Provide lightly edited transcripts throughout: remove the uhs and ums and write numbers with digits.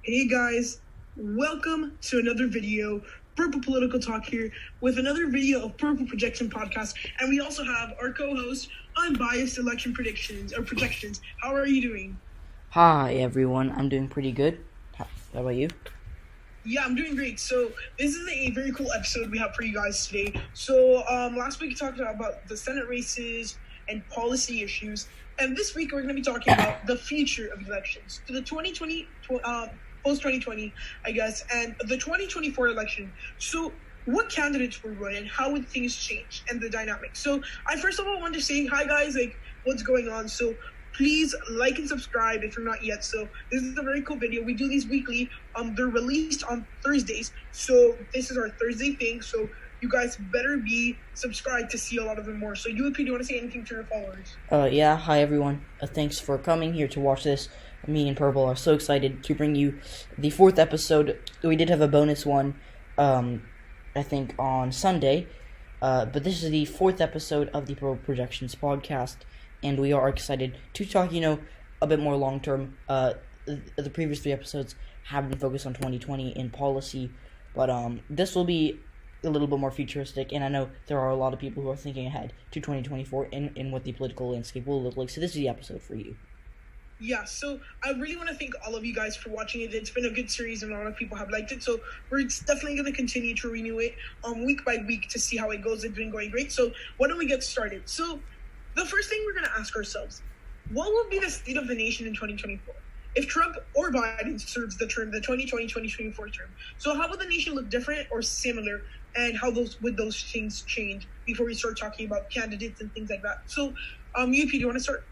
Hey guys, welcome to another video, Purple Political Talk here, with another video of Purple Projection Podcast, and we also have our co-host, Unbiased Election Projections. How are you doing? Hi everyone, I'm doing pretty good. How about you? Yeah, I'm doing great. So this is a very cool episode we have for you guys today. So last week we talked about the Senate races and policy issues, and this week we're going to be talking about the future of elections. So the 2020, post-2020, I guess, and the 2024 election. So what candidates were running, how would things change, and the dynamics. So I first of all want to say hi guys, what's going on. So please like and subscribe if you're not yet. So this is a very cool video. We do these weekly. They're released on Thursdays. So this is our Thursday thing. So you guys better be subscribed to see a lot of them more. So UAP, do you want to say anything to your followers? Yeah, hi everyone. Thanks for coming here to watch this. Me and Purple are so excited to bring you the 4th episode. We did have a bonus one, I think, on Sunday. But this is the 4th episode of the Purple Projections podcast. And we are excited to talk, a bit more long-term. The previous 3 episodes have been focused on 2020 in policy, but this will be a little bit more futuristic, and I know there are a lot of people who are thinking ahead to 2024 in what the political landscape will look like, so this is the episode for you. Yeah, so I really want to thank all of you guys for watching it. It's been a good series, and a lot of people have liked it, so we're definitely going to continue to renew it week by week to see how it goes. It's been going great, so why don't we get started? So the first thing we're going to ask ourselves, what will be the state of the nation in 2024 if Trump or Biden serves the 2020-2024 term? So how would the nation look different or similar, and how would those things change before we start talking about candidates and things like that? So, UP, do you want to start?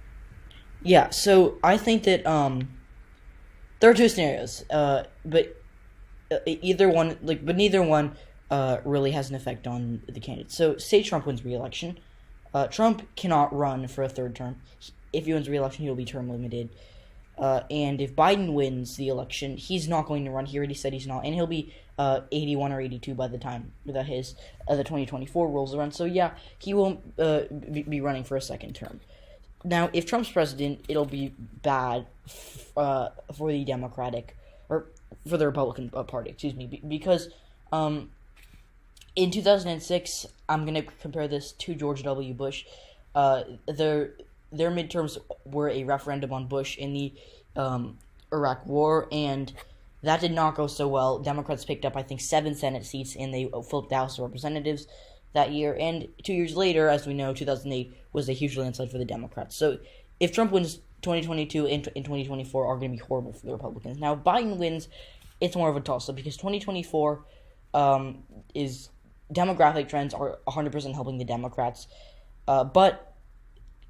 Yeah, so I think that there are 2 scenarios, but neither one really has an effect on the candidates. So say Trump wins re-election. Trump cannot run for a 3rd term. If he wins re-election, he will be term limited. And if Biden wins the election, he's not going to run. He already said he's not, and he'll be 81 or 82 by the time that the 2024 rolls around. So yeah, he won't be running for a 2nd term. Now, if Trump's president, it'll be bad for the Democratic, or for the Republican Party, because in 2006, I'm going to compare this to George W. Bush. Their midterms were a referendum on Bush in the Iraq War, and that did not go so well. Democrats picked up, I think, 7 Senate seats, and they flipped the House of Representatives that year. And 2 years later, as we know, 2008 was a huge landslide for the Democrats. So if Trump wins 2022 and 2024 are going to be horrible for the Republicans. Now, if Biden wins, it's more of a toss-up because 2024 is demographic trends are 100% helping the Democrats. But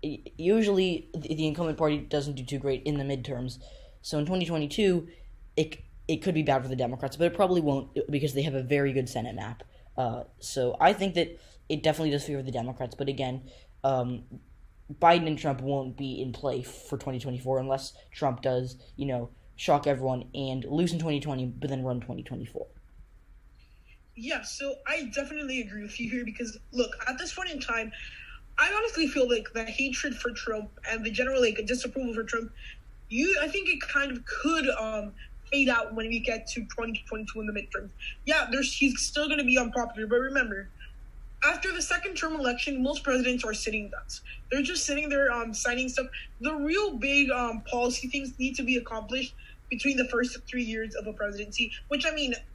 usually the incumbent party doesn't do too great in the midterms. So in 2022, it could be bad for the Democrats, but it probably won't because they have a very good Senate map. So I think that it definitely does favor the Democrats. But again, Biden and Trump won't be in play for 2024 unless Trump does, shock everyone and lose in 2020, but then run 2024. Yeah, so I definitely agree with you here because, look, at this point in time, I honestly feel like the hatred for Trump and the general disapproval for Trump, I think it kind of could fade out when we get to 2022 in the midterms. Yeah, he's still going to be unpopular, but remember, after the 2nd term election, most presidents are sitting ducks. They're just sitting there signing stuff. The real big policy things need to be accomplished between the first 3 years of a presidency, which,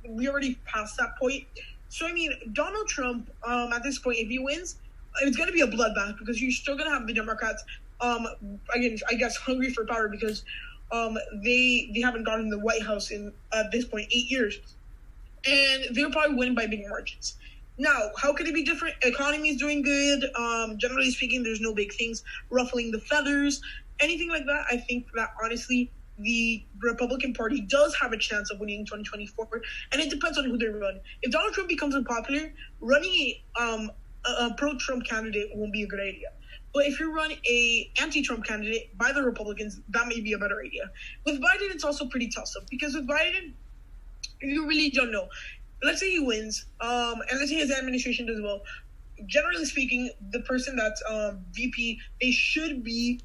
we already passed that point. So, Donald Trump, at this point, if he wins, it's going to be a bloodbath because you're still going to have the Democrats, again, I guess, hungry for power because they haven't gotten the White House in, at this point, 8 years. And they'll probably win by big margins. Now, how could it be different? Economy is doing good. Generally speaking, there's no big things ruffling the feathers, anything like that. I think that, honestly, the Republican Party does have a chance of winning in 2024, and it depends on who they run. If Donald Trump becomes unpopular, running a pro-Trump candidate won't be a good idea. But if you run a anti-Trump candidate by the Republicans, that may be a better idea. With Biden, it's also pretty tough because with Biden, you really don't know. Let's say he wins, and let's say his administration does well. Generally speaking, the person that's VP, they should be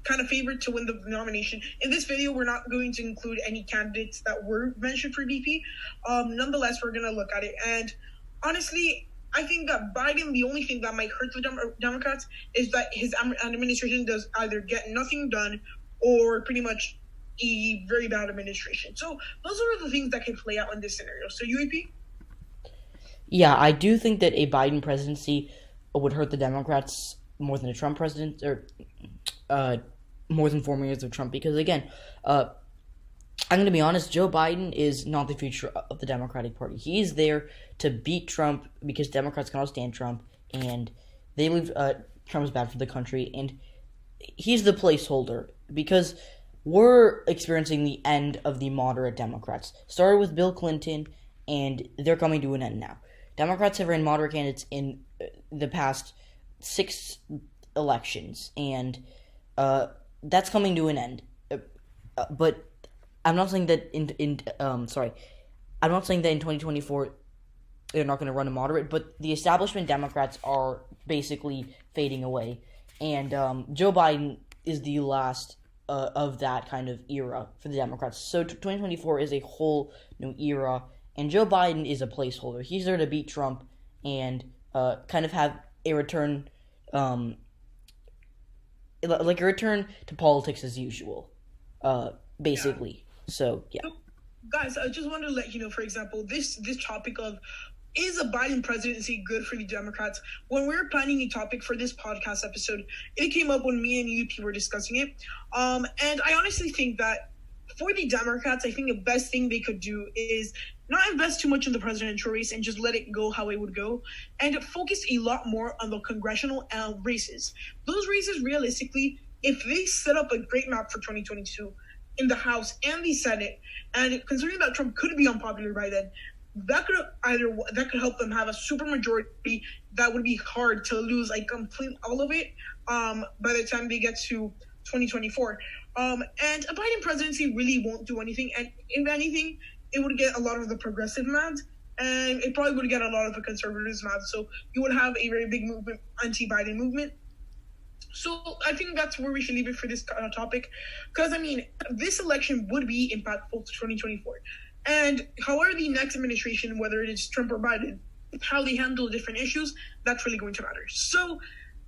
kind of favored to win the nomination. In this video, we're not going to include any candidates that were mentioned for VP. Nonetheless, we're going to look at it. And honestly, I think that Biden, the only thing that might hurt the Democrats is that his administration does either get nothing done or pretty much a very bad administration. So those are the things that can play out in this scenario. So UAP? Yeah, I do think that a Biden presidency would hurt the Democrats more than a Trump president, or more than 4 years of Trump, because again, I'm going to be honest, Joe Biden is not the future of the Democratic Party. He's there to beat Trump because Democrats cannot stand Trump, and they believe Trump is bad for the country, and he's the placeholder because we're experiencing the end of the moderate Democrats. Started with Bill Clinton, and they're coming to an end now. Democrats have ran moderate candidates in the past 6 elections, and that's coming to an end. But I'm not saying that I'm not saying that in 2024 they're not going to run a moderate, but the establishment Democrats are basically fading away, and Joe Biden is the last of that kind of era for the Democrats. So 2024 is a whole new era, and Joe Biden is a placeholder. He's there to beat Trump and kind of have a return, like a return to politics as usual, basically. Yeah. So, yeah. So, guys, I just wanted to let you know, for example, this topic of is a Biden presidency good for the Democrats? When we were planning a topic for this podcast episode, it came up when me and UP were discussing it. And I honestly think that for the Democrats, I think the best thing they could do is not invest too much in the presidential race and just let it go how it would go, and focus a lot more on the congressional races. Those races, realistically, if they set up a great map for 2022 in the House and the Senate, and considering that Trump could be unpopular by then, that could help them have a super majority that would be hard to lose, like complete all of it by the time they get to 2024. And a Biden presidency really won't do anything, and if anything, it would get a lot of the progressive mad, and it probably would get a lot of the conservatives mad. So you would have a very big movement, anti-Biden movement. So I think that's where we should leave it for this topic, because I mean, this election would be impactful to 2024. And however the next administration, whether it is Trump or Biden, how they handle different issues, that's really going to matter. So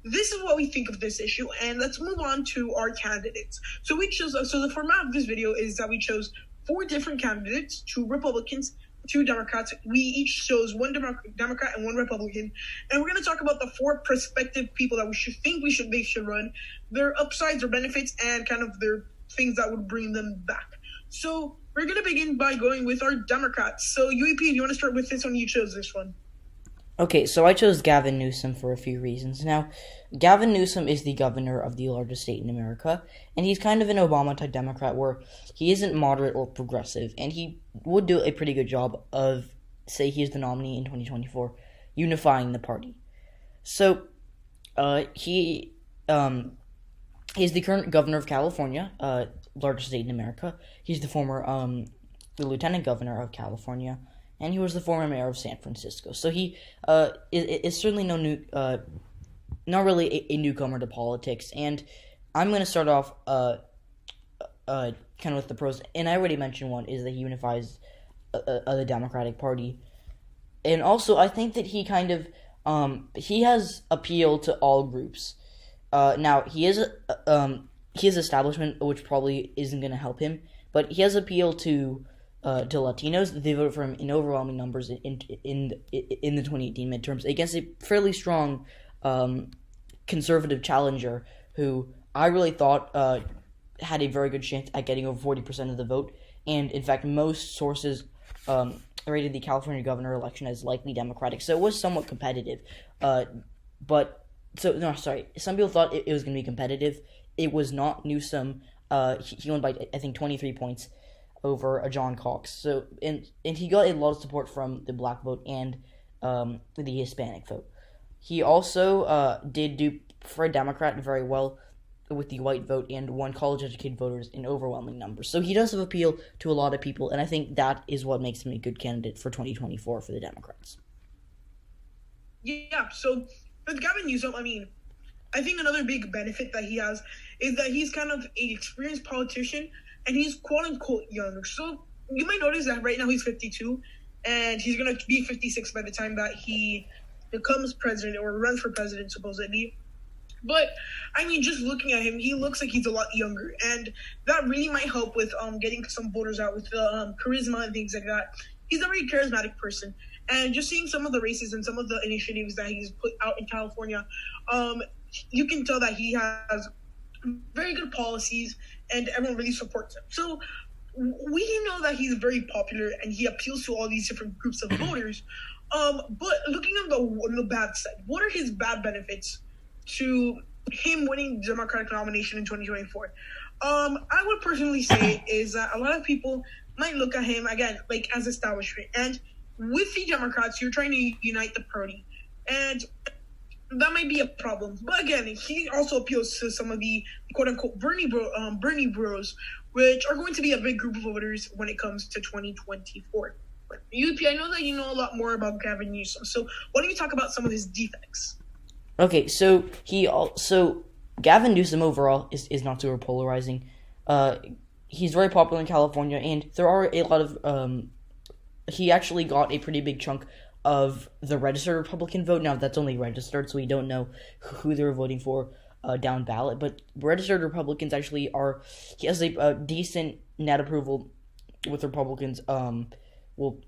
this is what we think of this issue, and let's move on to our candidates. So the format of this video is that we chose 4 different candidates, 2 Republicans, 2 Democrats. We each chose 1 Democrat and 1 Republican, and we're going to talk about the 4 prospective people that they should run, their upsides or benefits, and kind of their things that would bring them back. So we're going to begin by going with our Democrats. So UAP, do you want to start with this one? You chose this one. Okay, so I chose Gavin Newsom for a few reasons. Now, Gavin Newsom is the governor of the largest state in America, and he's kind of an Obama-type Democrat where he isn't moderate or progressive, and he would do a pretty good job of, say he's the nominee in 2024, unifying the party. So, he's the current governor of California, largest state in America. He's the former the lieutenant governor of California, and he was the former mayor of San Francisco. So he is certainly not really a newcomer to politics. And I'm going to start off kind of with the pros. And I already mentioned one is that he unifies the Democratic Party. And also, I think that he kind of he has appeal to all groups. Now he is establishment, which probably isn't going to help him, but he has appeal to Latinos. They voted for him in overwhelming numbers in the 2018 midterms against a fairly strong conservative challenger who I really thought had a very good chance at getting over 40% of the vote. And in fact, most sources rated the California governor election as likely Democratic, so it was somewhat competitive. Some people thought it was going to be competitive. It was not. Newsom, he won by, I think, 23 points over John Cox. So, and he got a lot of support from the black vote and the Hispanic vote. He also did do, for a Democrat, very well with the white vote and won college-educated voters in overwhelming numbers. So he does have appeal to a lot of people, and I think that is what makes him a good candidate for 2024 for the Democrats. Yeah, so with Gavin Newsom, I mean, I think another big benefit that he has is that he's kind of an experienced politician and he's quote unquote young. So you might notice that right now he's 52 and he's going to be 56 by the time that he becomes president or runs for president, supposedly. But I mean, just looking at him, he looks like he's a lot younger, and that really might help with getting some voters out with the charisma and things like that. He's a very charismatic person, and just seeing some of the races and some of the initiatives that he's put out in California, um, you can tell that he has very good policies, and everyone really supports him. So we know that he's very popular and he appeals to all these different groups of voters. But looking on the bad side, what are his bad benefits to him winning the Democratic nomination in 2024? I would personally say is that a lot of people might look at him again like as establishment, and with the Democrats, you're trying to unite the party, and that might be a problem. But again, he also appeals to some of the quote unquote Bernie Bros, which are going to be a big group of voters when it comes to 2024. UP, I know that you know a lot more about Gavin Newsom, so why don't you talk about some of his defects? Okay, so Gavin Newsom overall is not super polarizing. He's very popular in California, and there are a lot of he actually got a pretty big chunk of the registered Republican vote. Now that's only registered, so we don't know who they're voting for down ballot. But registered Republicans actually are. He has a decent net approval with Republicans. Well,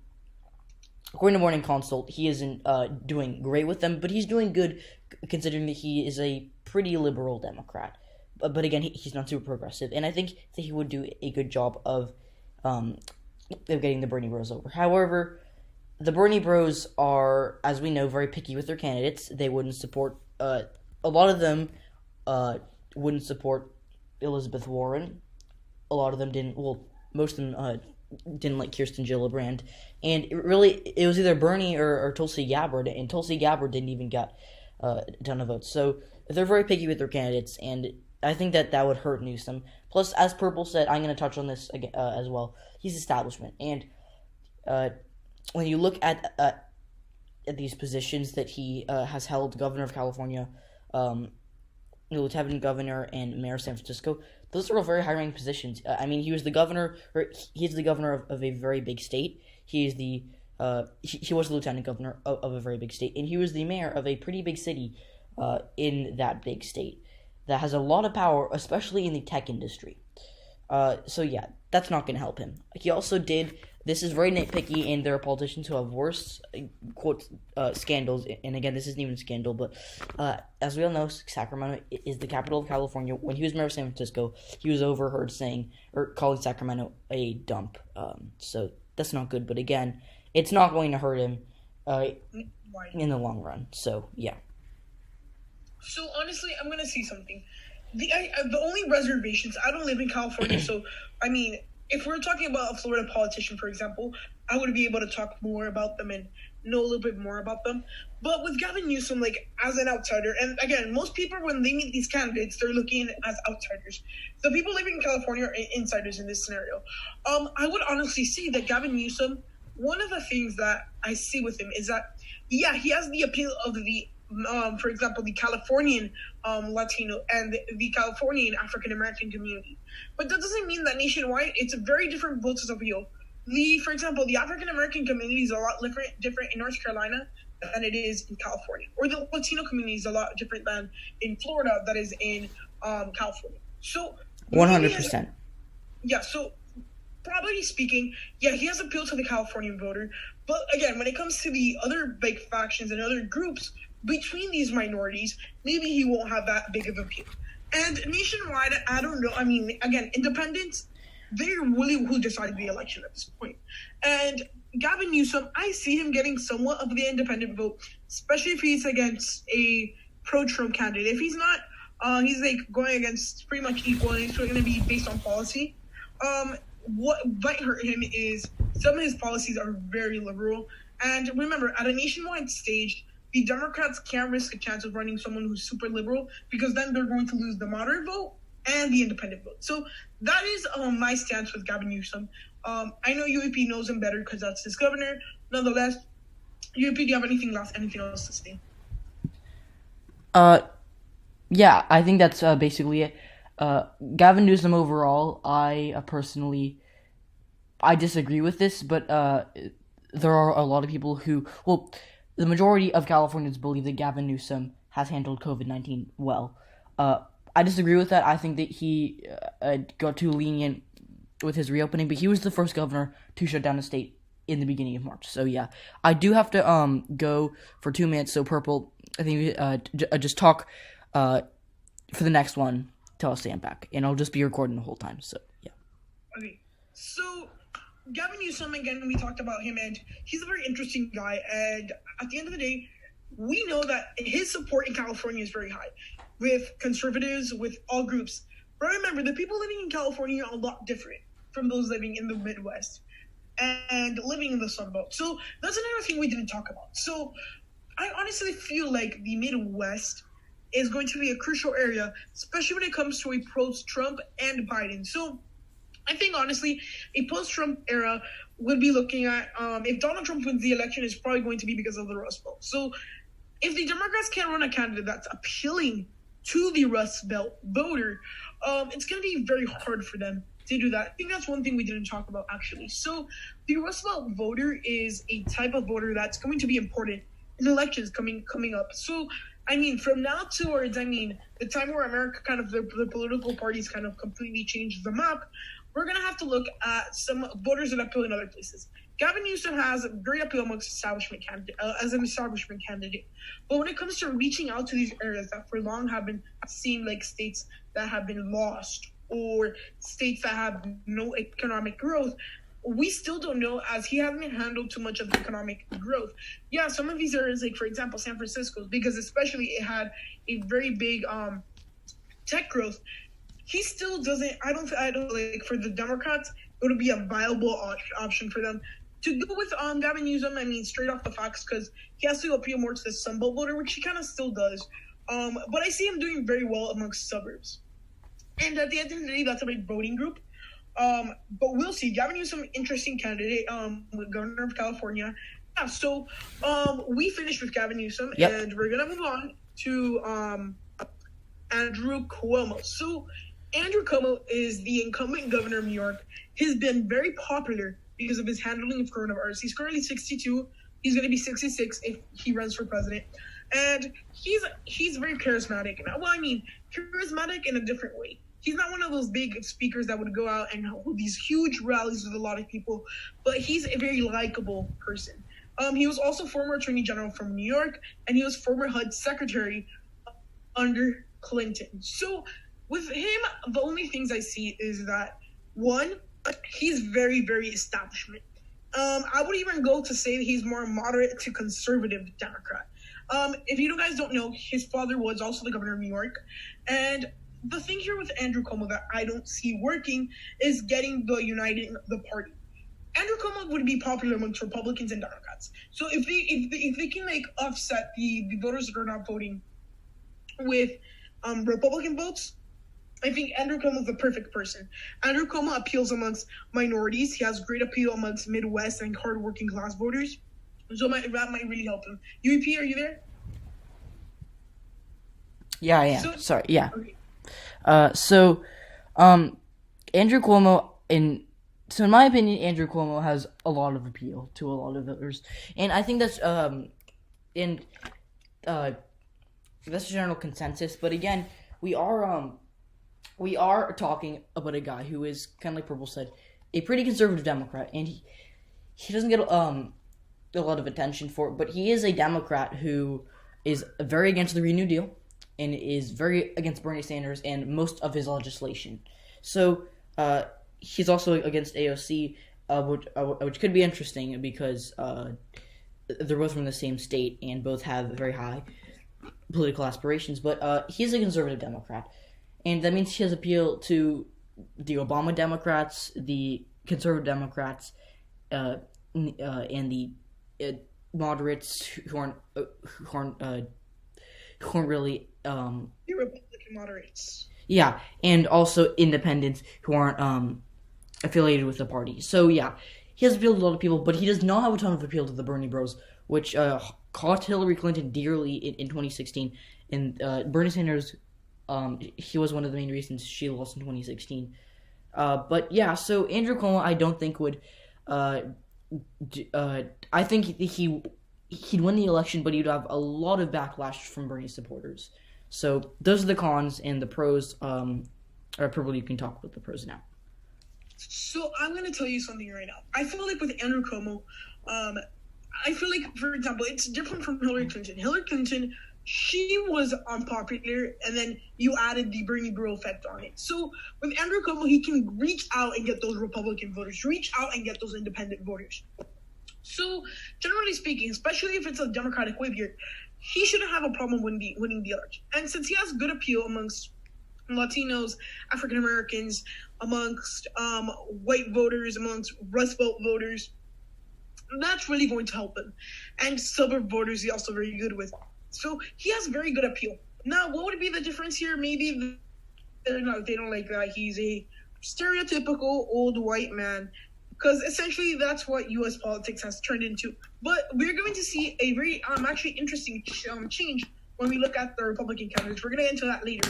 according to Morning Consult, he isn't doing great with them, but he's doing good considering that he is a pretty liberal Democrat. But again, he's not super progressive, and I think that he would do a good job of getting the Bernie Bros over. However, the Bernie Bros are, as we know, very picky with their candidates. They wouldn't support, a lot of them wouldn't support Elizabeth Warren. A lot of them didn't, well, most of them didn't like Kirsten Gillibrand. And it was either Bernie or Tulsi Gabbard, and Tulsi Gabbard didn't even get a ton of votes. So they're very picky with their candidates, and I think that would hurt Newsom. Plus, as Purple said, I'm going to touch on this again, as well. He's establishment, and when you look at these positions that he has held, governor of California, lieutenant governor, and mayor of San Francisco, those are all very high-ranking positions. I mean, he's the governor of a very big state. He is he was the lieutenant governor of a very big state, and he was the mayor of a pretty big city in that big state that has a lot of power, especially in the tech industry. So yeah, that's not going to help him. He also did. This is very nitpicky, and there are politicians who have worse quote scandals. And again, this isn't even a scandal, but as we all know, Sacramento is the capital of California. When he was mayor of San Francisco, he was overheard saying or calling Sacramento a dump. So that's not good. But again, it's not going to hurt him in the long run. So yeah. So honestly, I'm gonna say something. The only reservations. I don't live in California, so I mean, if we're talking about a Florida politician, for example, I would be able to talk more about them and know a little bit more about them. But with Gavin Newsom, like as an outsider, and again, most people when they meet these candidates, they're looking as outsiders. So people living in California are insiders in this scenario. I would honestly say that Gavin Newsom, one of the things that I see with him is that, yeah, he has the appeal of the for example, the Californian Latino and the Californian African American community. But that doesn't mean that nationwide it's a very different voters appeal. For example, the African American community is a lot different in North Carolina than it is in California, or the Latino community is a lot different than in Florida that is in California. So 100%. Yeah. So probably speaking, yeah, he has appeal to the Californian voter. But again, when it comes to the other big factions and other groups between these minorities, maybe he won't have that big of appeal. And nationwide, I don't know. I mean, again, independents, they're really who decided the election at this point. And Gavin Newsom, I see him getting somewhat of the independent vote, especially if he's against a pro-Trump candidate. If he's not, he's like going against pretty much equal, and it's going to be based on policy. What might hurt him is some of his policies are very liberal. And remember, at a nationwide stage, the Democrats can't risk a chance of running someone who's super liberal because then they're going to lose the moderate vote and the independent vote. So that is my stance with Gavin Newsom. I know UAP knows him better because that's his governor. Nonetheless, UAP, do you have anything else to say? Yeah, I think that's basically it. Gavin Newsom overall, I disagree with this, but there are a lot of people who, well, the majority of Californians believe that Gavin Newsom has handled COVID-19 well. Uh, I disagree with that. I think that he got too lenient with his reopening, but he was the first governor to shut down a state in the beginning of March. So yeah, I do have to go for 2 minutes. So Purple, I think just talk for the next one till I stand back, and I'll just be recording the whole time. So yeah. Okay, so Gavin Newsom, again, we talked about him, and he's a very interesting guy. And at the end of the day, we know that his support in California is very high with conservatives, with all groups. But remember, the people living in California are a lot different from those living in the Midwest and living in the Sun Belt. So that's another thing we didn't talk about. So I honestly feel like the Midwest is going to be a crucial area, especially when it comes to a post-Trump and Biden. So I think, honestly, a post-Trump era would be looking at, if Donald Trump wins the election, it's probably going to be because of the Rust Belt. So if the Democrats can't run a candidate that's appealing to the Rust Belt voter, it's going to be very hard for them to do that. I think that's one thing we didn't talk about, actually. So the Rust Belt voter is a type of voter that's going to be important in elections coming up. So, I mean, from now towards, the time where America the political parties kind of completely changed the map, we're going to have to look at some voters that appeal in other places. Gavin Newsom has great appeal amongst as an establishment candidate. But when it comes to reaching out to these areas that for long have been seen like states that have been lost or states that have no economic growth, we still don't know, as he hasn't handled too much of the economic growth. Yeah, some of these areas, like for example, San Francisco, because especially it had a very big tech growth. He still doesn't. I don't like for the Democrats, it would be a viable option for them to go with Gavin Newsom. I mean, straight off the facts, because he has to appeal more to the Sun Belt voter, which he kind of still does. But I see him doing very well amongst suburbs. And at the end of the day, that's a big voting group. But we'll see. Gavin Newsom, interesting candidate, governor of California. Yeah, so we finished with Gavin Newsom, Yep. and we're gonna move on to Andrew Cuomo. So Andrew Cuomo is the incumbent governor of New York. He's been very popular because of his handling of coronavirus. He's currently 62. He's going to be 66 if he runs for president. And he's very charismatic. Well, charismatic in a different way. He's not one of those big speakers that would go out and hold these huge rallies with a lot of people, but he's a very likable person. He was also former Attorney General from New York, and he was former HUD Secretary under Clinton. So with him, the only things I see is that, one, he's very, very establishment. I would even go to say that he's more moderate to conservative Democrat. If you guys don't know, his father was also the governor of New York. And the thing here with Andrew Cuomo that I don't see working is getting uniting the party. Andrew Cuomo would be popular amongst Republicans and Democrats. So if they can offset the voters that are not voting with Republican votes, I think Andrew Cuomo is the perfect person. Andrew Cuomo appeals amongst minorities. He has great appeal amongst Midwest and hardworking class voters. So that might really help him. UEP, are you there? Yeah, I am. Sorry, yeah. Okay. Andrew Cuomo, in my opinion, Andrew Cuomo has a lot of appeal to a lot of voters, and I think that's that's general consensus. But again, we are talking about a guy who is kind of like Purple said, a pretty conservative Democrat, and he doesn't get a lot of attention for it, but he is a Democrat who is very against the Green New Deal and is very against Bernie Sanders and most of his legislation. So he's also against AOC, which could be interesting because they're both from the same state and both have very high political aspirations. But he's a conservative Democrat, and that means he has appeal to the Obama Democrats, the conservative Democrats, and the moderates who aren't really The Republican moderates. yeah, and also independents who aren't affiliated with the party. So yeah, he has appealed to a lot of people, but he does not have a ton of appeal to the Bernie Bros, which cost Hillary Clinton dearly in 2016. And Bernie Sanders He was one of the main reasons she lost in 2016. But yeah, so Andrew Cuomo, I don't think would. Uh, I think he'd win the election, but he'd have a lot of backlash from Bernie supporters. So those are the cons, and the pros. Or probably you can talk about the pros now. So I'm gonna tell you something right now. I feel like with Andrew Cuomo, I feel like, for example, it's different from Hillary Clinton. Hillary Clinton, she was unpopular, and then you added the Bernie Bro effect on it. So with Andrew Cuomo, he can reach out and get those Republican voters, reach out and get those independent voters. So generally speaking, especially if it's a Democratic wave here, he shouldn't have a problem winning the election. And since he has good appeal amongst Latinos, African Americans, amongst white voters, amongst Rust Belt voters, that's really going to help him. And suburb voters, he's also very good with. So he has very good appeal. Now, what would be the difference here? Maybe they don't like that he's a stereotypical old white man, because essentially that's what U.S. politics has turned into. But we're going to see a very actually interesting change when we look at the Republican candidates. We're going to get into that later.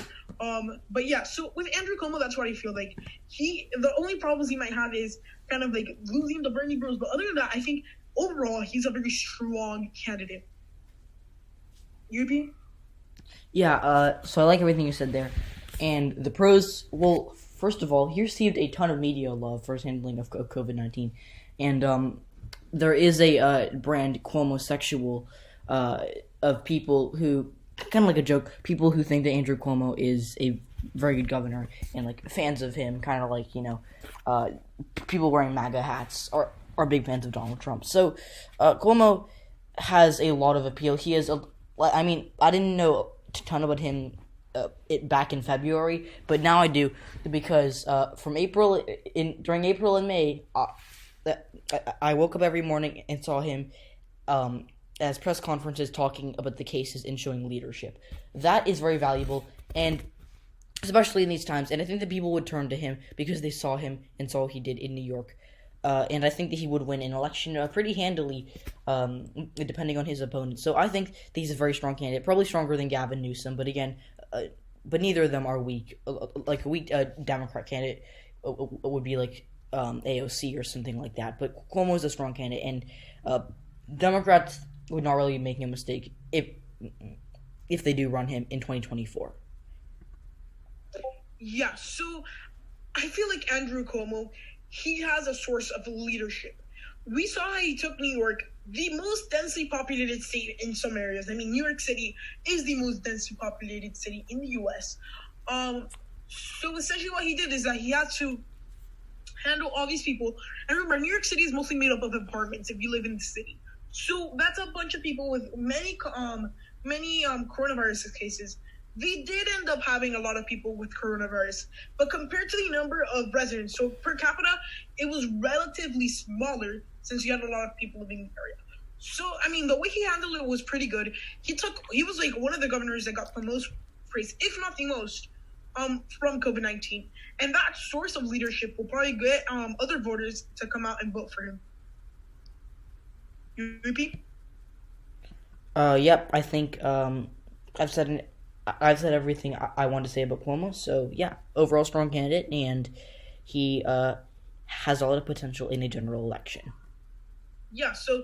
But yeah, so with Andrew Cuomo, that's what I feel like. The only problems he might have is kind of like losing the Bernie Bros. But other than that, I think overall he's a very strong candidate. UP? Yeah, so I like everything you said there. And the pros, well, first of all, he received a ton of media love for his handling of COVID-19. And there is a brand, Cuomosexual, of people who, kind of like a joke, people who think that Andrew Cuomo is a very good governor and, like, fans of him, kind of like, people wearing MAGA hats are big fans of Donald Trump. So, Cuomo has a lot of appeal. He is I didn't know a ton about him back in February, but now I do, because during April and May, I woke up every morning and saw him as press conferences talking about the cases and showing leadership. That is very valuable, and especially in these times, and I think that people would turn to him because they saw him and saw what he did in New York. And I think that he would win an election pretty handily, depending on his opponent. So I think that he's a very strong candidate, probably stronger than Gavin Newsom. But again, but neither of them are weak. Like a weak Democrat candidate would be like AOC or something like that. But Cuomo is a strong candidate, and Democrats would not really be making a mistake if they do run him in 2024. Yeah, so I feel like Andrew Cuomo, he has a source of leadership. We saw how he took New York, the most densely populated state in some areas. I mean, New York City is the most densely populated city in the U.S. So essentially what he did is that he had to handle all these people. And remember, New York City is mostly made up of apartments if you live in the city. So that's a bunch of people with many coronavirus cases. They did end up having a lot of people with coronavirus, but compared to the number of residents, so per capita, it was relatively smaller since you had a lot of people living in the area. So, I mean, the way he handled it was pretty good. He was like one of the governors that got the most praise, if not the most, from COVID-19. And that source of leadership will probably get other voters to come out and vote for him. You repeat? Yep, I think I've said everything I want to say about Cuomo. So yeah, overall strong candidate, and he has a lot of potential in a general election. Yeah, so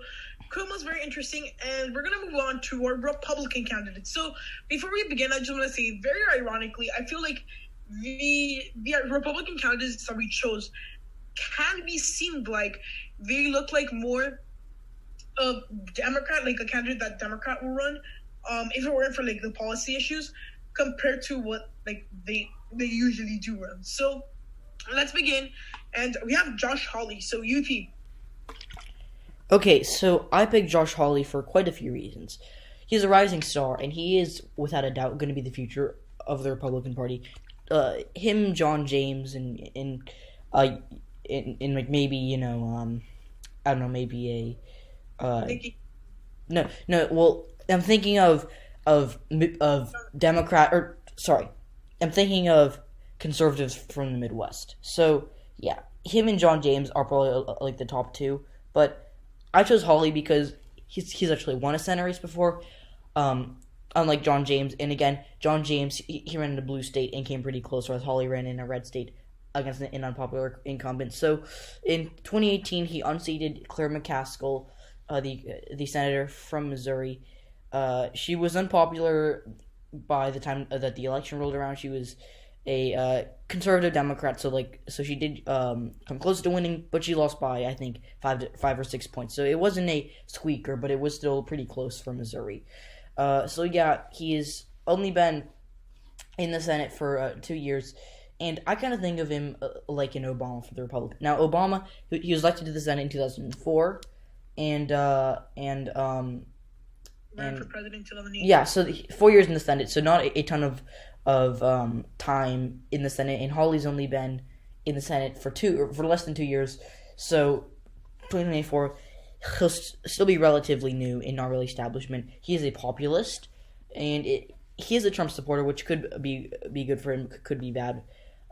Cuomo's very interesting, and we're going to move on to our Republican candidates. So before we begin, I just want to say, very ironically, I feel like the Republican candidates that we chose can be seen like they look like more of Democrat, like a candidate that Democrat will run, if it weren't for like the policy issues, compared to what like they usually do run. So let's begin, and we have Josh Hawley. So UP. Okay, so I picked Josh Hawley for quite a few reasons. He's a rising star, and he is, without a doubt, going to be the future of the Republican Party. Him, John James, and like maybe I don't know, maybe no. Well, I'm thinking of Democrat, or sorry, I'm thinking of conservatives from the Midwest. So yeah, him and John James are probably like the top two, but I chose Hawley because he's actually won a Senate race before. unlike John James. And again, John James, he ran in a blue state and came pretty close, whereas Hawley ran in a red state against an unpopular incumbent. So in 2018, he unseated Claire McCaskill, the senator from Missouri. She was unpopular by the time that the election rolled around. She was a conservative Democrat, so she did come close to winning, but she lost by, I think, 5 or 6 points. So it wasn't a squeaker, but it was still pretty close for Missouri. So yeah, he has only been in the Senate for 2 years, and I kind of think of him like an Obama for the Republican. Now, Obama, he was elected to the Senate in 2004, and Ran for president in 2008. yeah, so 4 years in the Senate, so not a ton of time in the Senate, and Hawley's only been in the Senate for less than 2 years. So 2024, he'll still be relatively new and not really establishment. He is a populist, and he is a Trump supporter, which could be good for him, could be bad.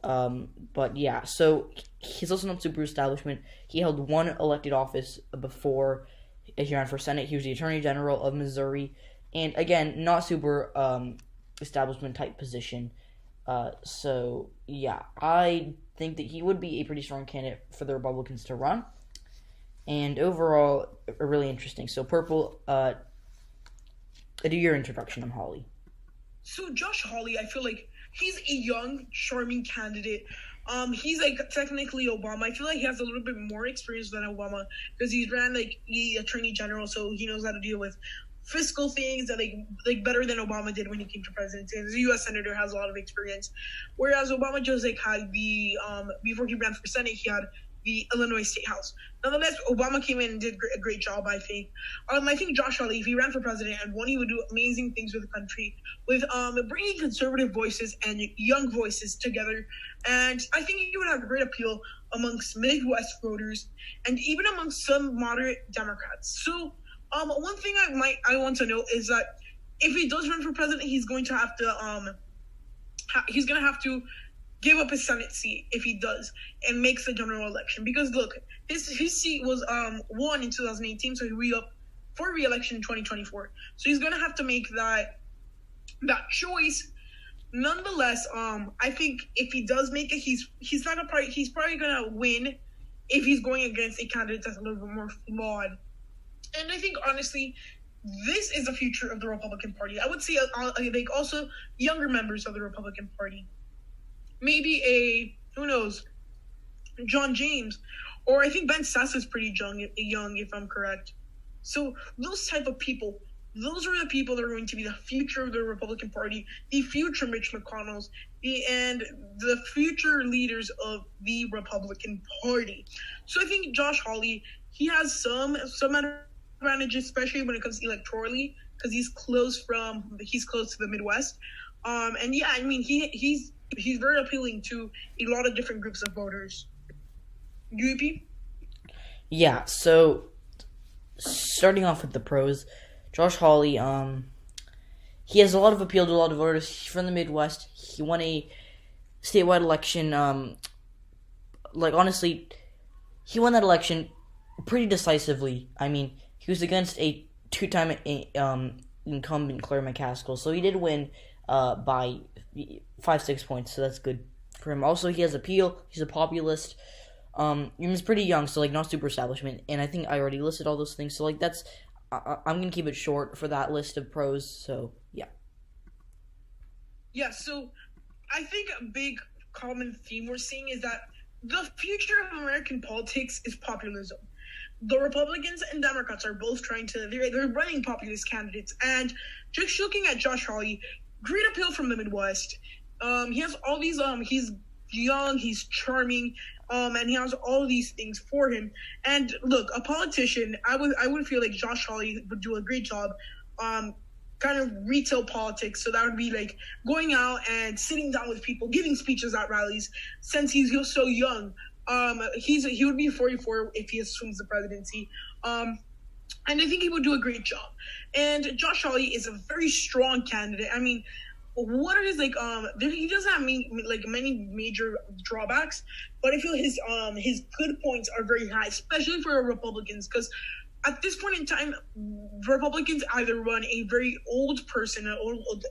But yeah, so he's also not super establishment. He held one elected office before he ran for Senate. He was the Attorney General of Missouri, and again, not super establishment type position. So yeah, I think that he would be a pretty strong candidate for the Republicans to run, and overall, really interesting. So Purple, do your introduction on Hawley. So Josh Hawley, I feel like he's a young, charming candidate. He's like technically Obama. I feel like he has a little bit more experience than Obama because he's ran like the Attorney General, so he knows how to deal with fiscal things that like better than Obama did when he came to presidency. As a U.S. senator, has a lot of experience, whereas Obama just like had the before he ran for Senate, he had the Illinois State House. Nonetheless, Obama came in and did a great job, I think. I think Josh Hawley, if he ran for president, and one, he would do amazing things with the country, with bringing conservative voices and young voices together. And I think he would have great appeal amongst Midwest voters and even amongst some moderate Democrats. So one thing I want to note is that if he does run for president, he's going to have to give up his Senate seat if he does and makes the general election. Because look, his seat was won in 2018, so he'll be up for re-election in 2024. So he's gonna have to make that choice. Nonetheless, I think if he does make it, he's probably gonna win if he's going against a candidate that's a little bit more flawed. And I think honestly, this is the future of the Republican Party. I would say like also younger members of the Republican Party. Maybe who knows, John James, or I think Ben Sasse is pretty young, if I'm correct. So those type of people, those are the people that are going to be the future of the Republican Party, the future Mitch McConnells, and the future leaders of the Republican Party. So I think Josh Hawley, he has some advantages, especially when it comes to electorally, because he's close to the Midwest. And yeah, I mean he's very appealing to a lot of different groups of voters. UEP? Yeah, so starting off with the pros, Josh Hawley, he has a lot of appeal to a lot of voters. He's from the Midwest. He won a statewide election. Honestly, he won that election pretty decisively. I mean, he was against a two-time incumbent Claire McCaskill, so he did win by 5-6 points, so that's good for him. Also, he has appeal. He's a populist. He's pretty young, so not super establishment. And I think I already listed all those things. So that's I'm gonna keep it short for that list of pros. So yeah. Yeah. So I think a big common theme we're seeing is that the future of American politics is populism. The Republicans and Democrats are both they're running populist candidates, and just looking at Josh Hawley, great appeal from the Midwest. He has all these. He's young. He's charming. And he has all these things for him. And look, a politician, I would feel like Josh Hawley would do a great job, kind of retail politics. So that would be like going out and sitting down with people, giving speeches at rallies. Since he's so young, he would be 44 if he assumes the presidency. And I think he would do a great job. And Josh Hawley is a very strong candidate. I mean, what are his he doesn't have many major drawbacks, but I feel his good points are very high, especially for Republicans, because at this point in time, Republicans either run a very old person, an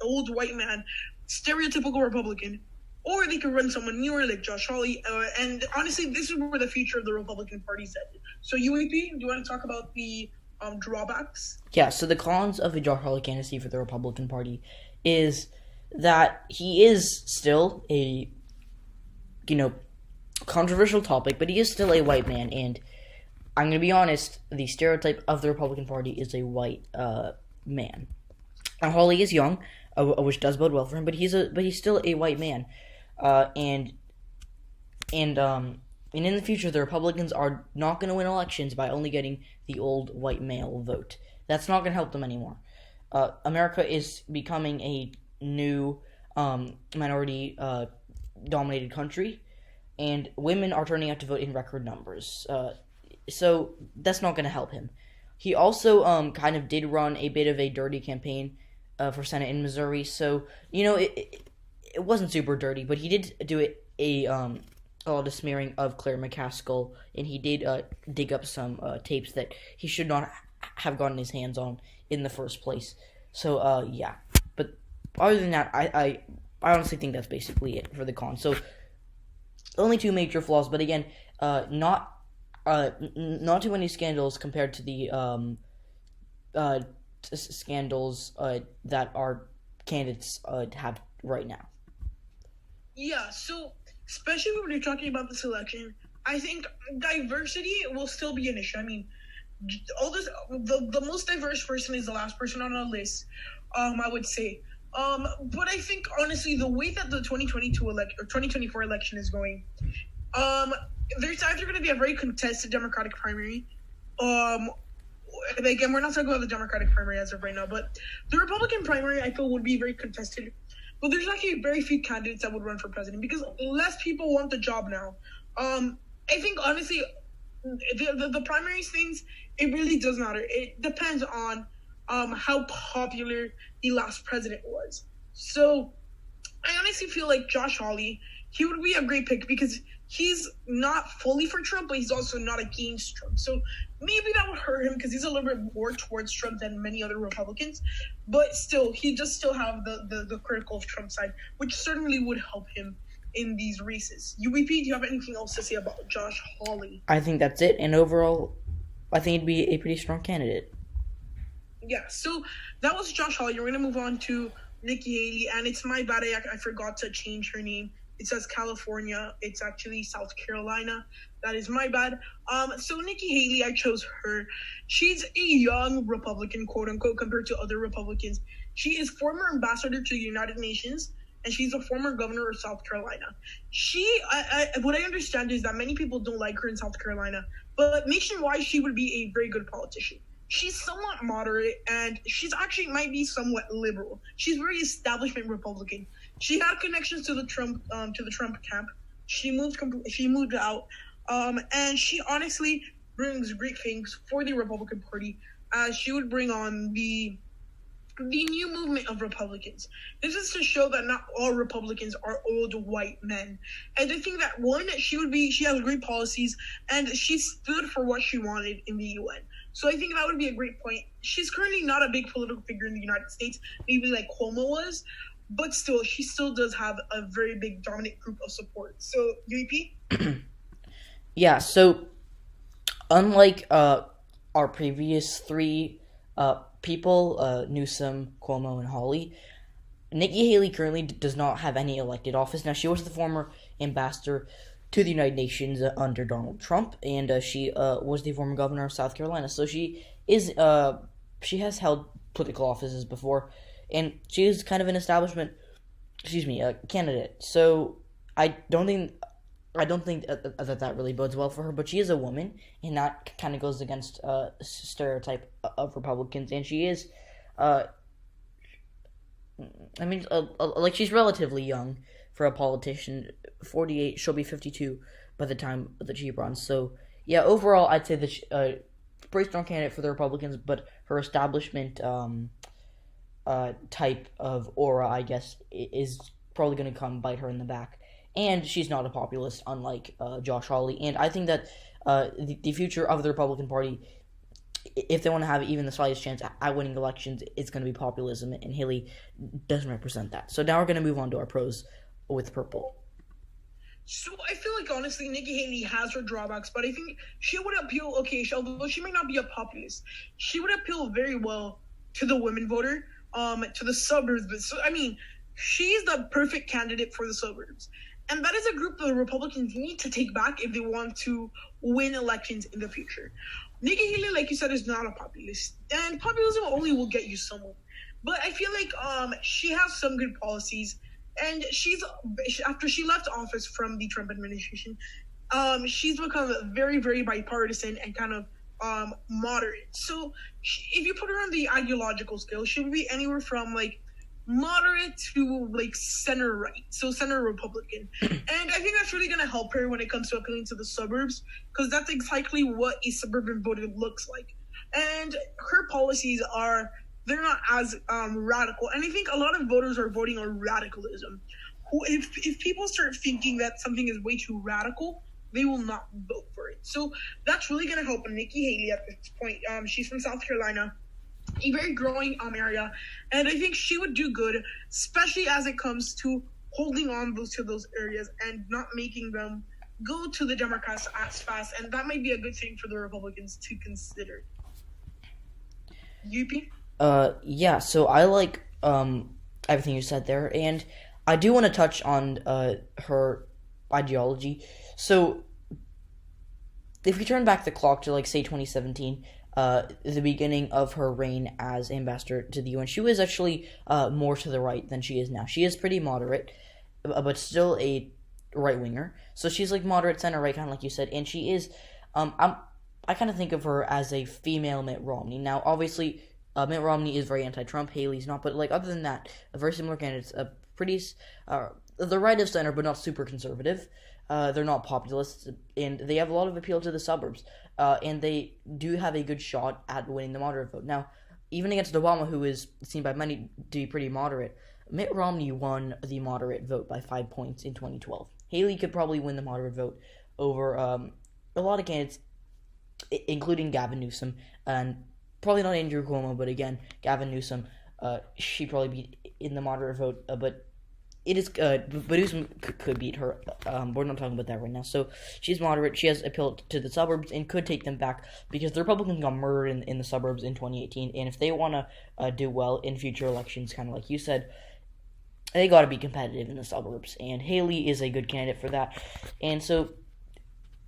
old white man, stereotypical Republican, or they could run someone newer like Josh Hawley. And honestly, this is where the future of the Republican Party is headed. So, UAP, do you want to talk about the drawbacks? Yeah, so the cons of a Josh Hawley candidacy for the Republican Party is that he is still a, controversial topic, but he is still a white man, and I'm going to be honest, the stereotype of the Republican Party is a white man. Now, Hawley is young, which does bode well for him, but he's still a white man, and in the future, the Republicans are not going to win elections by only getting the old white male vote. That's not going to help them anymore. America is becoming a new minority dominated country, and women are turning out to vote in record numbers. So that's not going to help him. He also kind of did run a bit of a dirty campaign for Senate in Missouri. So it wasn't super dirty, but he did do a lot of smearing of Claire McCaskill, and he did dig up some tapes that he should not have gotten his hands on in the first place. So yeah, but other than that, I honestly think that's basically it for the con. So only two major flaws, but again, not too many scandals compared to the scandals that our candidates have right now. Yeah, so especially when you're talking about this election, I think diversity will still be an issue. I mean, the most diverse person is the last person on our list, I would say. But I think honestly, the way that the 2024 election is going, there's either going to be a very contested Democratic primary. Again, we're not talking about the Democratic primary as of right now, but the Republican primary I feel would be very contested. But there's actually very few candidates that would run for president because less people want the job now. I think honestly, the primaries things, it really does matter. It depends on how popular the last president was. So I honestly feel like Josh Hawley, he would be a great pick because he's not fully for Trump, but he's also not against Trump. So maybe that would hurt him because he's a little bit more towards Trump than many other Republicans. But still, he does still have the critical of Trump side, which certainly would help him in these races. UVP, do you have anything else to say about Josh Hawley? I think that's it. And overall, I think he'd be a pretty strong candidate. Yeah, so that was Josh Hawley. We're going to move on to Nikki Haley. And it's my bad. I forgot to change her name. It says California. It's actually South Carolina. That is my bad. So Nikki Haley, I chose her. She's a young Republican, quote unquote, compared to other Republicans. She is former ambassador to the United Nations, and she's a former governor of South Carolina. What I understand is that many people don't like her in South Carolina, but nationwide, she would be a very good politician. She's somewhat moderate, and she's actually might be somewhat liberal. She's very establishment Republican. She had connections to the Trump camp. She moved out, and she honestly brings great things for the Republican Party, as she would bring on the new movement of Republicans. This is to show that not all Republicans are old white men. And I think that she has great policies, and she stood for what she wanted in the UN. So I think that would be a great point. She's currently not a big political figure in the United States, maybe like Cuomo was, but still, she still does have a very big dominant group of support. So, UEP? Yeah, so unlike our previous three people, Newsom, Cuomo, and Hawley, Nikki Haley currently does not have any elected office. Now, she was the former ambassador to the United Nations under Donald Trump, and she was the former governor of South Carolina. So she has held political offices before, and she is kind of an establishment, candidate. So I don't think that really bodes well for her, but she is a woman, and that kind of goes against stereotype of Republicans, and she is, she's relatively young for a politician. 48, she'll be 52 by the time that she runs. So yeah, overall, I'd say that she's a pretty strong candidate for the Republicans, but her establishment type of aura, I guess, is probably going to come bite her in the back. And she's not a populist, unlike Josh Hawley. And I think that the future of the Republican Party if they want to have even the slightest chance at winning elections, it's going to be populism, and Haley doesn't represent that. So now we're going to move on to our pros with purple. So I feel like honestly, Nikki Haley has her drawbacks, but I think she would appeal. Okay, although she may not be a populist, she would appeal very well to the women voter, to the suburbs. But so I mean, she's the perfect candidate for the suburbs, and that is a group the Republicans need to take back if they want to win elections in the future. Nikki Haley, like you said, is not a populist, and populism only will get you somewhere. But I feel like she has some good policies, and after she left office from the Trump administration, she's become very, very bipartisan and kind of moderate. So if you put her on the ideological scale, she would be anywhere from like moderate to like center right, so center Republican. And I think that's really going to help her when it comes to appealing to the suburbs, because that's exactly what a suburban voter looks like. And her policies they're not as radical, and I think a lot of voters are voting on radicalism. If people start thinking that something is way too radical, they will not vote for it. So that's really going to help Nikki Haley at this point. She's from South Carolina, a very growing area, and I think she would do good, especially as it comes to holding on to those areas and not making them go to the Democrats as fast, and that might be a good thing for the Republicans to consider. UP? Yeah, so I like everything you said there, and I do want to touch on her ideology. So if you turn back the clock to, like, say 2017, the beginning of her reign as ambassador to the UN, she was actually more to the right than she is now. She is pretty moderate, but still a right-winger. So she's like moderate center right, kind of like you said, and she is I kind of think of her as a female Mitt Romney. Now, obviously, Mitt Romney is very anti-Trump. Haley's not, but like other than that, a very similar candidates. The right of center, but not super conservative. They're not populists, and they have a lot of appeal to the suburbs. And they do have a good shot at winning the moderate vote. Now, even against Obama, who is seen by many to be pretty moderate, Mitt Romney won the moderate vote by 5 points in 2012. Haley could probably win the moderate vote over a lot of candidates, including Gavin Newsom, and probably not Andrew Cuomo, but again, Gavin Newsom, she'd probably be in the moderate vote, but it is, but Newsom could beat her, we're not talking about that right now. So she's moderate, she has appeal to the suburbs, and could take them back, because the Republicans got murdered in the suburbs in 2018, and if they want to do well in future elections, kind of like you said, they got to be competitive in the suburbs, and Haley is a good candidate for that. And so,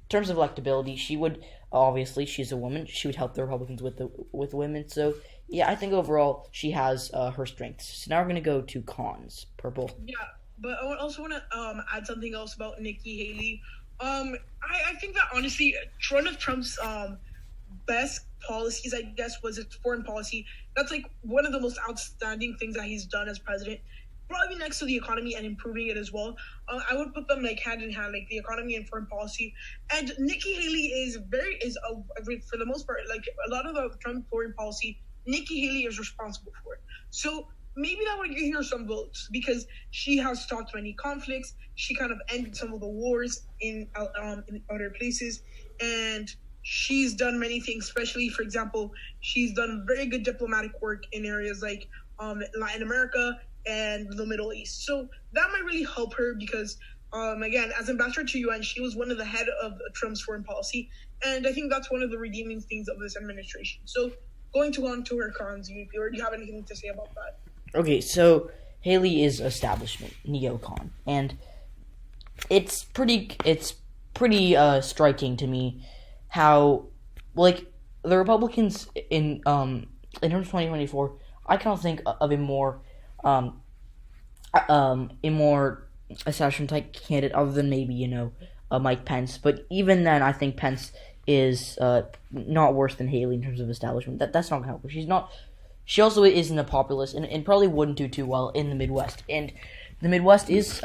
in terms of electability, she would, obviously, she's a woman, she would help the Republicans with women. So yeah, I think overall she has her strengths. So now we're going to go to cons. Purple. Yeah, but I also want to add something else about Nikki Haley. I think that honestly, one of Trump's best policies, I guess, was his foreign policy. That's like one of the most outstanding things that he's done as president. Probably next to the economy and improving it as well. I would put them like hand in hand, like the economy and foreign policy. And Nikki Haley is for the most part, like a lot of the Trump foreign policy, Nikki Haley is responsible for it. So maybe that would get her some votes, because she has stopped many conflicts. She kind of ended some of the wars in other places, and she's done many things. Especially, for example, she's done very good diplomatic work in areas like Latin America and the Middle East. So that might really help her, because again, as ambassador to UN, she was one of the head of Trump's foreign policy, and I think that's one of the redeeming things of this administration. So going on to her cons, or do you have anything to say about that? Okay, so Haley is establishment, neocon, and it's pretty striking to me how, like, the Republicans in terms of 2024, I cannot think of a more establishment type candidate other than maybe Mike Pence. But even then, I think Pence is not worse than Haley in terms of establishment. That's not gonna help her. She's not. She also isn't a populist, and probably wouldn't do too well in the Midwest. And the Midwest is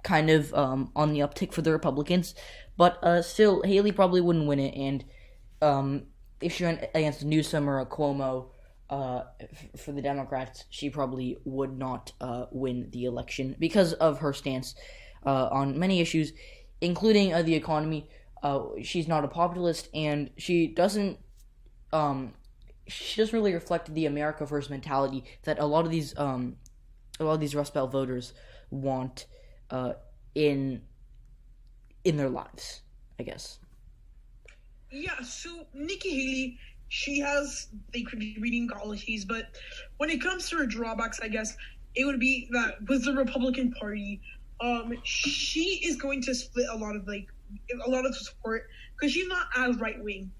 kind of on the uptick for the Republicans, but still, Haley probably wouldn't win it. And if she went against Newsom or a Cuomo for the Democrats, she probably would not win the election because of her stance on many issues, including the economy. She's not a populist, and she doesn't she doesn't really reflect the America First mentality that a lot of these Rust Belt voters want in their lives, I guess. Yeah, so Nikki Haley, she has the reading qualities, but when it comes to her drawbacks, I guess it would be that with the Republican Party, she is going to split a lot of the support because she's not as right wing,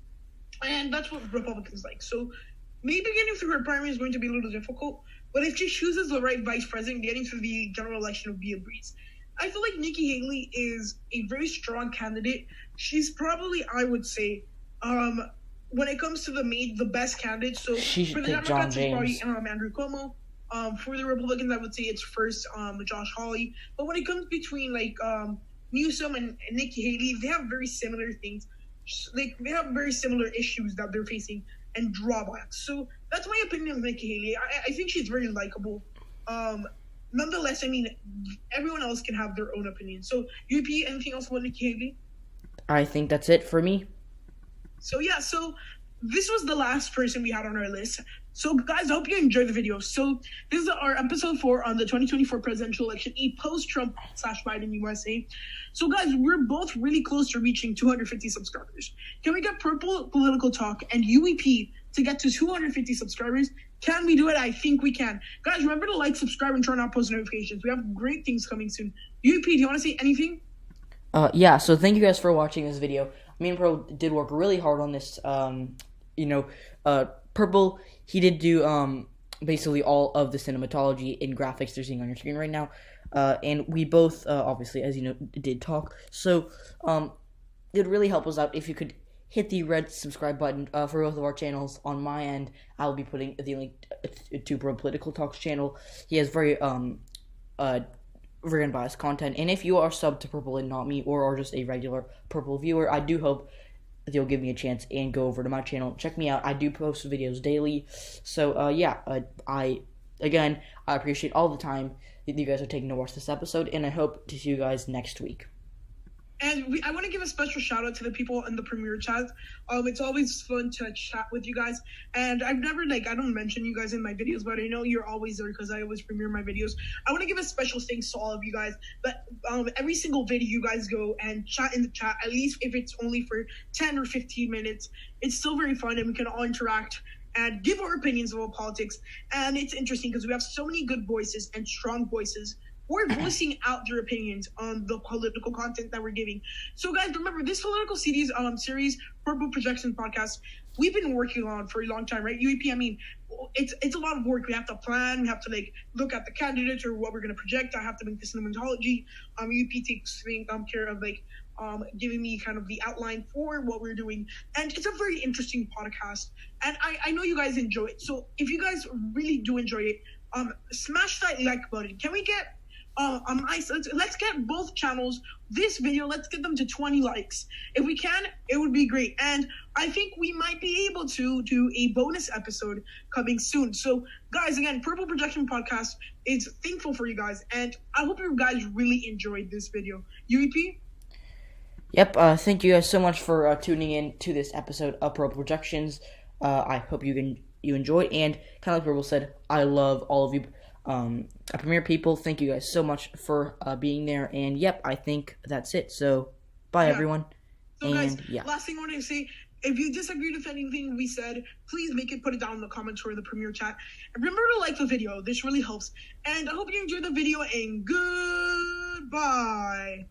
and that's what Republicans like. So maybe getting through her primary is going to be a little difficult, but if she chooses the right vice president, getting through the general election will be a breeze. I feel like Nikki Haley is a very strong candidate. She's probably, I would say, when it comes to the best candidate. So She for should the pick John Democrats, it's James. probably Andrew Cuomo. For the Republicans, I would say it's first Josh Hawley. But when it comes between Newsom and Nikki Haley, they have very similar things. Like they have very similar issues that they're facing and drawbacks. So that's my opinion of Nikki Haley. I think she's very likable. Nonetheless, I mean, everyone else can have their own opinion. So, UP, anything else about Nikki Haley? I think that's it for me. So this was the last person we had on our list. So, guys, I hope you enjoyed the video. So, this is our episode 4 on the 2024 presidential election, a post-Trump / Biden USA. So, guys, we're both really close to reaching 250 subscribers. Can we get Purple Political Talk and UEP to get to 250 subscribers? Can we do it? I think we can. Guys, remember to like, subscribe, and turn on post notifications. We have great things coming soon. UEP, do you want to say anything? Yeah, so thank you guys for watching this video. Me and Pro did work really hard on this. Purple, he did do basically all of the cinematology and graphics they're seeing on your screen right now. And we both, obviously, as you know, did talk. So it would really help us out if you could hit the red subscribe button for both of our channels. On my end, I'll be putting the link to Pro Political Talk's channel. He has very unbiased content. And if you are subbed to Purple and not me, or are just a regular Purple viewer, I do hope that you'll give me a chance and go over to my channel. Check me out. I do post videos daily. So, I appreciate all the time that you guys are taking to watch this episode, and I hope to see you guys next week. And I want to give a special shout out to the people in the premiere chat. It's always fun to chat with you guys. And I've never, I don't mention you guys in my videos, but I know you're always there because I always premiere my videos. I want to give a special thanks to all of you guys. But every single video you guys go and chat in the chat, at least if it's only for 10 or 15 minutes, it's still very fun and we can all interact and give our opinions about politics. And it's interesting because we have so many good voices and strong voices. We're voicing out their opinions on the political content that we're giving. So, guys, remember, this political series, Purple Projection Podcast, we've been working on for a long time, right? UEP, I mean, it's a lot of work. We have to plan. We have to, look at the candidates or what we're going to project. I have to make the cinematology. UEP takes care of, giving me kind of the outline for what we're doing. And it's a very interesting podcast. And I know you guys enjoy it. So, if you guys really do enjoy it, smash that like button. Can we get... let's get both channels, this video, let's get them to 20 likes. If we can, it would be great. And I think we might be able to do a bonus episode coming soon. So, guys, again, Purple Projection Podcast is thankful for you guys. And I hope you guys really enjoyed this video. UEP? Yep, thank you guys so much for tuning in to this episode of Purple Projections. I hope you enjoy. And kind of like Purple said, I love all of you. Premier people, thank you guys so much for being there, and yep, I think that's it. So, bye everyone. So, guys, last thing I want to say: if you disagreed with anything we said, please put it down in the comments or the premiere chat. And remember to like the video; this really helps. And I hope you enjoyed the video. And goodbye.